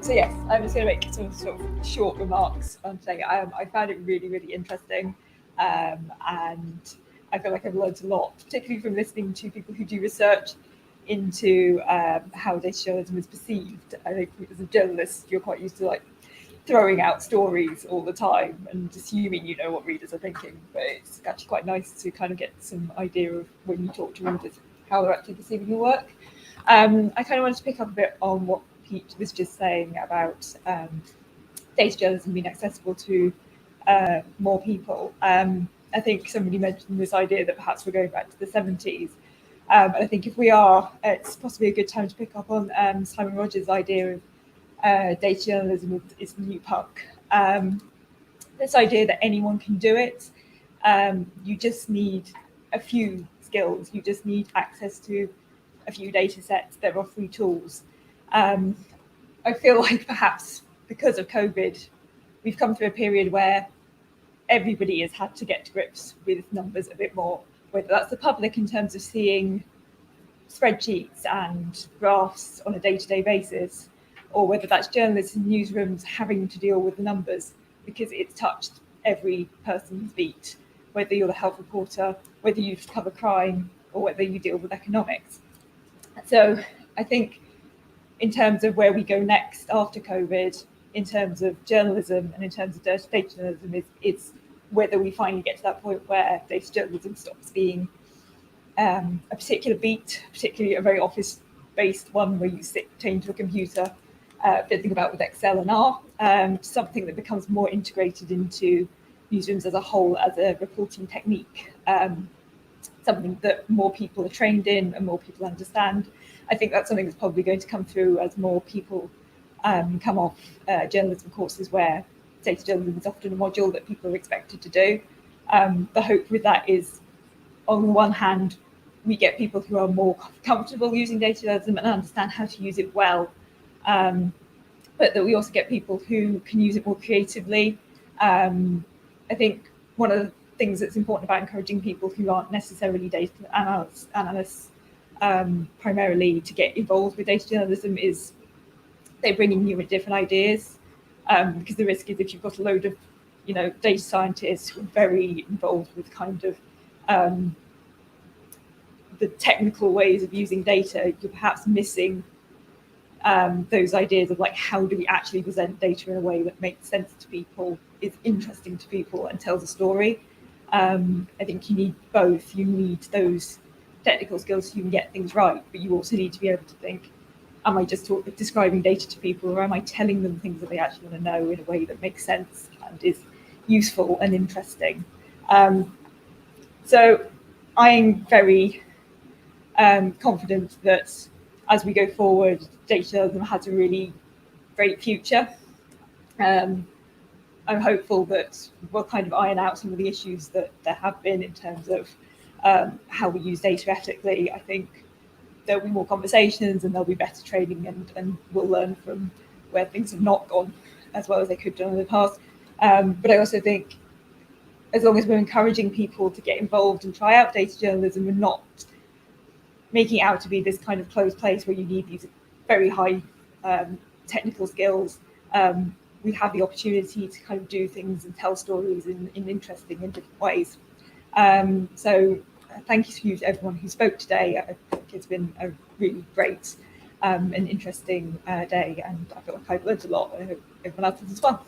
So yes, I'm just going to make some sort of short remarks on today. I found it really, really interesting, and I feel like I've learned a lot, particularly from listening to people who do research into how data journalism is perceived. I think as a journalist, you're quite used to like throwing out stories all the time and assuming you know what readers are thinking. But it's actually quite nice to kind of get some idea of when you talk to readers how they're actually perceiving your work. I kind of wanted to pick up a bit on what Pete was just saying about data journalism being accessible to more people. I think somebody mentioned this idea that perhaps we're going back to the 70s. And I think if we are, it's possibly a good time to pick up on Simon Rogers' idea of data journalism is the new punk. This idea that anyone can do it. You just need a few skills. You just need access to a few data sets. There are free tools. I feel like perhaps because of COVID, we've come through a period where everybody has had to get to grips with numbers a bit more, whether that's the public in terms of seeing spreadsheets and graphs on a day-to-day basis, or whether that's journalists in newsrooms having to deal with the numbers because it's touched every person's beat, whether you're the health reporter, whether you cover crime, or whether you deal with economics. So I think in terms of where we go next after COVID, in terms of journalism and in terms of data journalism, it's whether we finally get to that point where data journalism stops being a particular beat, particularly a very office-based one where you sit chained to a computer, fiddling about with Excel and R, something that becomes more integrated into newsrooms as a whole as a reporting technique, something that more people are trained in and more people understand. I think that's something that's probably going to come through as more people come off journalism courses where data journalism is often a module that people are expected to do. The hope with that is, on the one hand, we get people who are more comfortable using data journalism and understand how to use it well, but that we also get people who can use it more creatively. I think one of the things that's important about encouraging people who aren't necessarily data analysts primarily to get involved with data journalism is they bring in new and different ideas, because the risk is if you've got a load of data scientists who are very involved with kind of the technical ways of using data, you're perhaps missing those ideas of like how do we actually present data in a way that makes sense to people, is interesting to people, and tells a story. I think you need both. You need those technical skills so you can get things right, but you also need to be able to think, am I just describing data to people, or am I telling them things that they actually want to know in a way that makes sense and is useful and interesting? So I'm very confident that as we go forward, data journalism has a really great future. I'm hopeful that we'll kind of iron out some of the issues that there have been in terms of how we use data ethically. I think there'll be more conversations and there'll be better training, and we'll learn from where things have not gone as well as they could have done in the past. But I also think as long as we're encouraging people to get involved and try out data journalism, we're not making it out to be this kind of closed place where you need these very high technical skills. We have the opportunity to kind of do things and tell stories in interesting and different ways. So thank you to everyone who spoke today. I think it's been a really great and interesting day, and I feel like I've learned a lot. I hope everyone else has as well.